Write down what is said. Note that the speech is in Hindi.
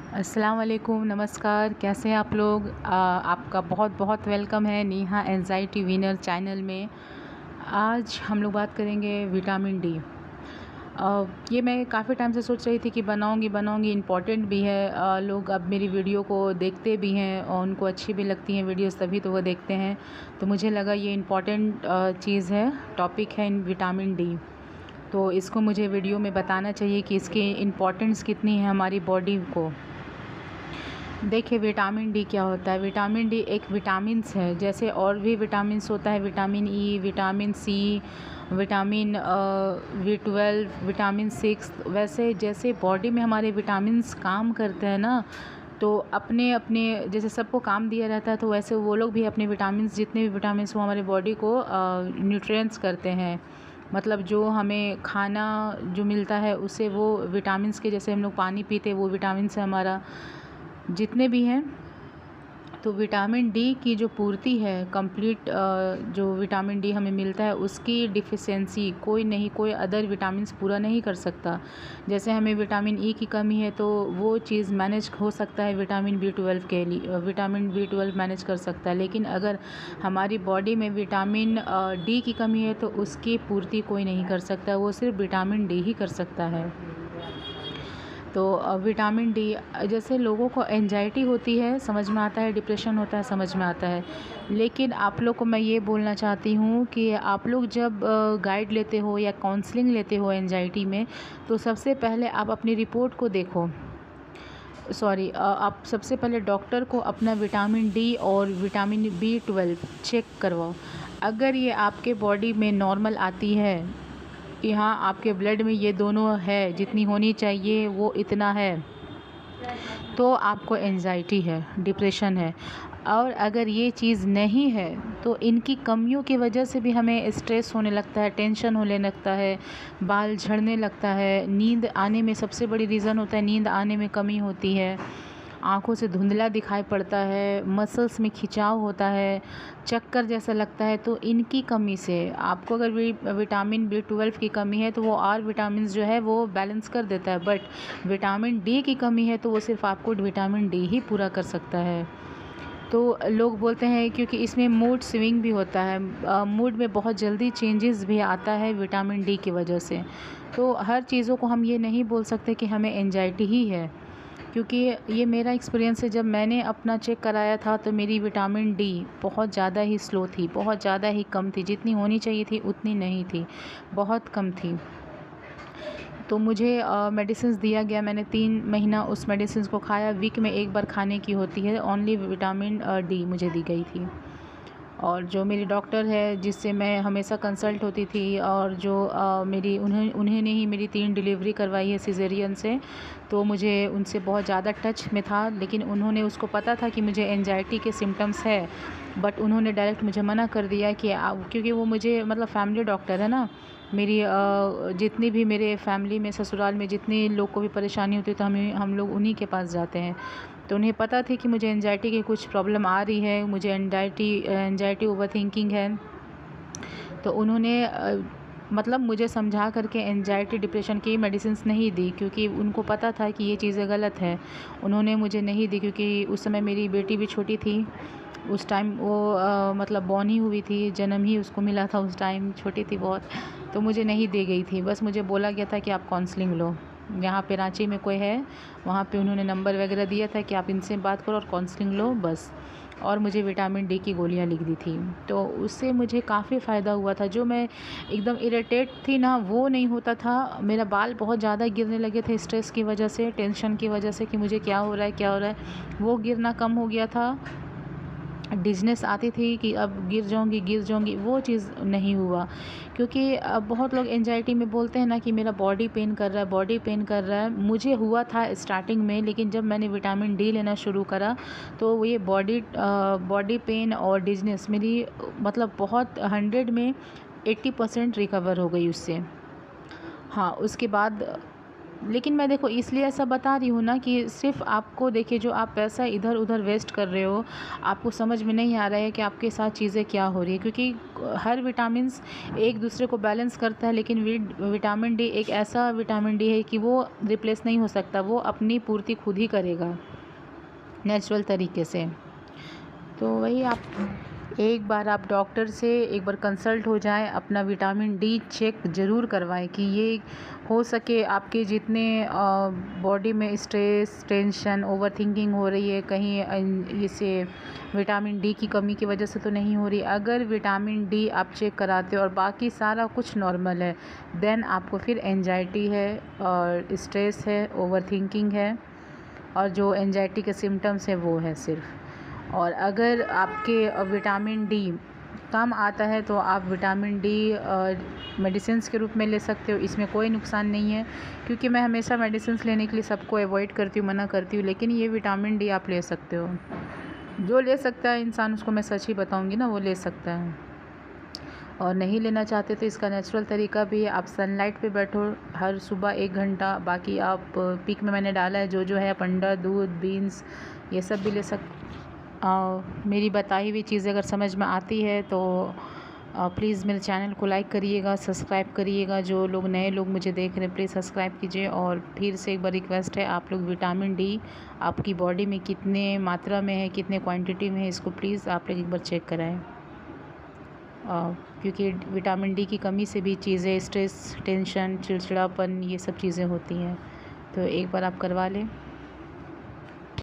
अस्सलाम वालेकुम, नमस्कार। कैसे हैं आप लोग? आपका बहुत बहुत वेलकम है नेहा एंजाइटी विनर चैनल में। आज हम लोग बात करेंगे विटामिन डी। ये मैं काफ़ी टाइम से सोच रही थी कि बनाऊंगी, इम्पॉर्टेंट भी है। लोग अब मेरी वीडियो को देखते भी हैं और उनको अच्छी भी लगती हैं वीडियोस, तभी तो वो देखते हैं। तो मुझे लगा ये इम्पॉर्टेंट चीज़ है, टॉपिक है इन विटामिन डी। तो इसको मुझे वीडियो में बताना चाहिए कि इसकी इम्पॉर्टेंस कितनी है हमारी बॉडी को। देखिए, विटामिन डी क्या होता है। विटामिन डी एक विटामिन्स है, जैसे और भी विटामिन्स होता है, vitamin E, vitamin C, vitamin B12, vitamin 6। वैसे जैसे बॉडी में हमारे विटामिन्स काम करते हैं ना, तो अपने अपने जैसे सबको काम दिया रहता है, तो वैसे वो लोग भी अपने विटामिन्स, जितने भी विटामिन्स वो हमारे बॉडी को न्यूट्रिएंट्स करते हैं। मतलब जो हमें खाना जो मिलता है उससे वो विटामिन्स के, जैसे हम लोग पानी पीते हैं वो विटामिन्स है हमारा, जितने भी हैं। तो विटामिन डी की जो पूर्ति है कंप्लीट, जो विटामिन डी हमें मिलता है उसकी डिफिशियंसी कोई अदर विटामिन्स पूरा नहीं कर सकता। जैसे हमें विटामिन ई की कमी है तो वो चीज़ मैनेज हो सकता है विटामिन B12 के लिए, विटामिन B12 मैनेज कर सकता है। लेकिन अगर हमारी बॉडी में विटामिन डी की कमी है तो उसकी पूर्ति कोई नहीं कर सकता, वो सिर्फ विटामिन डी ही कर सकता है। तो विटामिन डी, जैसे लोगों को एंजाइटी होती है समझ में आता है, डिप्रेशन होता है समझ में आता है। लेकिन आप लोग को मैं ये बोलना चाहती हूँ कि आप लोग जब गाइड लेते हो या काउंसलिंग लेते हो एंजाइटी में, तो सबसे पहले आप अपनी रिपोर्ट को देखो। आप सबसे पहले डॉक्टर को अपना विटामिन डी और विटामिन B12 चेक करवाओ। अगर ये आपके बॉडी में नॉर्मल आती है कि हाँ आपके ब्लड में ये दोनों है, जितनी होनी चाहिए वो इतना है, तो आपको एंजाइटी है, डिप्रेशन है। और अगर ये चीज़ नहीं है तो इनकी कमियों की वजह से भी हमें स्ट्रेस होने लगता है, टेंशन होने लगता है, बाल झड़ने लगता है, नींद आने में सबसे बड़ी रीज़न होता है, नींद आने में कमी होती है, आँखों से धुंधला दिखाई पड़ता है, मसल्स में खिंचाव होता है, चक्कर जैसा लगता है। तो इनकी कमी से आपको अगर विटामिन B12 की कमी है तो वो और विटामिन्स जो है वो बैलेंस कर देता है, बट विटामिन डी की कमी है तो वो सिर्फ आपको विटामिन डी ही पूरा कर सकता है। तो लोग बोलते हैं क्योंकि इसमें मूड स्विंग भी होता है, मूड में बहुत जल्दी चेंजेस भी आता है विटामिन डी की वजह से। तो हर चीज़ों को हम ये नहीं बोल सकते कि हमें एंजाइटी ही है, क्योंकि ये मेरा एक्सपीरियंस है। जब मैंने अपना चेक कराया था तो मेरी विटामिन डी बहुत ज़्यादा ही स्लो थी, बहुत ज़्यादा ही कम थी, जितनी होनी चाहिए थी उतनी नहीं थी, बहुत कम थी। तो मुझे मेडिसिन्स दिया गया, मैंने 3 महीना उस मेडिसिन्स को खाया। वीक में एक बार खाने की होती है, ओनली विटामिन डी मुझे दी गई थी। और जो मेरी डॉक्टर है जिससे मैं हमेशा कंसल्ट होती थी, और जो उन्होंने ही मेरी 3 डिलीवरी करवाई है सिजेरियन से, तो मुझे उनसे बहुत ज़्यादा टच में था। लेकिन उन्होंने, उसको पता था कि मुझे एंजाइटी के सिम्टम्स है, बट उन्होंने डायरेक्ट मुझे मना कर दिया कि क्योंकि वो मुझे, मतलब फैमिली डॉक्टर है ना मेरी, जितनी भी मेरे फैमिली में ससुराल में जितने लोग को भी परेशानी होती है तो हम लोग उन्हीं के पास जाते हैं। तो उन्हें पता थी कि मुझे एंजाइटी की कुछ प्रॉब्लम आ रही है, मुझे एंजाइटी ओवरथिंकिंग है। तो उन्होंने मतलब मुझे समझा करके एंजाइटी डिप्रेशन की मेडिसिन्स नहीं दी, क्योंकि उनको पता था कि ये चीज़ें गलत है। उन्होंने मुझे नहीं दी क्योंकि उस समय मेरी बेटी भी छोटी थी। उस टाइम वो मतलब बॉर्न ही हुई थी, जन्म ही उसको मिला था, उस टाइम छोटी थी बहुत। तो मुझे नहीं दी गई थी, बस मुझे बोला गया था कि आप काउंसलिंग लो। यहाँ पे रांची में कोई है, वहाँ पे उन्होंने नंबर वगैरह दिया था कि आप इनसे बात करो और काउंसलिंग लो बस। और मुझे विटामिन डी की गोलियाँ लिख दी थी, तो उससे मुझे काफ़ी फ़ायदा हुआ था। जो मैं एकदम इरिटेट थी ना, वो नहीं होता था। मेरा बाल बहुत ज़्यादा गिरने लगे थे स्ट्रेस की वजह से, टेंशन की वजह से कि मुझे क्या हो रहा है, वो गिरना कम हो गया था। डिज़नेस आती थी कि अब गिर जाऊंगी, वो चीज़ नहीं हुआ। क्योंकि अब बहुत लोग एंजाइटी में बोलते हैं ना कि मेरा बॉडी पेन कर रहा है। मुझे हुआ था स्टार्टिंग में, लेकिन जब मैंने विटामिन डी लेना शुरू करा तो ये बॉडी पेन और डिज़नेस मेरी, मतलब बहुत 100 में 80% रिकवर हो गई उससे। हाँ, उसके बाद लेकिन मैं देखो इसलिए ऐसा बता रही हूँ ना कि सिर्फ आपको देखिए जो आप पैसा इधर उधर वेस्ट कर रहे हो, आपको समझ में नहीं आ रहा है कि आपके साथ चीज़ें क्या हो रही है, क्योंकि हर विटामिन्स एक दूसरे को बैलेंस करता है, लेकिन विटामिन डी एक ऐसा विटामिन डी है कि वो रिप्लेस नहीं हो सकता, वो अपनी पूर्ति खुद ही करेगा नेचुरल तरीके से। तो वही आप एक बार आप डॉक्टर से एक बार कंसल्ट हो जाएं, अपना विटामिन डी चेक ज़रूर करवाएं कि ये हो सके आपके जितने बॉडी में स्ट्रेस, टेंशन, ओवरथिंकिंग हो रही है, कहीं इसे विटामिन डी की कमी की वजह से तो नहीं हो रही। अगर विटामिन डी आप चेक कराते हो और बाकी सारा कुछ नॉर्मल है, देन आपको फिर एंजाइटी है और स्ट्रेस है, ओवरथिंकिंग है, और जो एंजाइटी के सिम्टम्स है वो है सिर्फ। और अगर आपके विटामिन डी कम आता है तो आप विटामिन डी मेडिसिन्स के रूप में ले सकते हो, इसमें कोई नुकसान नहीं है, क्योंकि मैं हमेशा मेडिसिन्स लेने के लिए सबको अवॉइड करती हूँ, मना करती हूँ, लेकिन ये विटामिन डी आप ले सकते हो। जो ले सकता है इंसान, उसको मैं सच ही बताऊँगी ना, वो ले सकता है। और नहीं लेना चाहते तो इसका नेचुरल तरीका भी है, आप सनलाइट पे बैठो हर सुबह 1 घंटा, बाकी आप पिक में मैंने डाला है जो है, अंडा, दूध, बीन्स, ये सब भी ले मेरी बताई हुई चीज़ें अगर समझ में आती है तो प्लीज़ मेरे चैनल को लाइक करिएगा, सब्सक्राइब करिएगा। जो लोग नए लोग मुझे देख रहे हैं प्लीज़ सब्सक्राइब कीजिए। और फिर से एक बार रिक्वेस्ट है, आप लोग विटामिन डी आपकी बॉडी में कितने मात्रा में है, कितने क्वांटिटी में है, इसको प्लीज़ आप लोग एक बार चेक कराएं, क्योंकि विटामिन डी की कमी से भी चीज़ें, स्ट्रेस, टेंशन, चिड़चिड़ापन, ये सब चीज़ें होती हैं, तो एक बार आप करवा लें।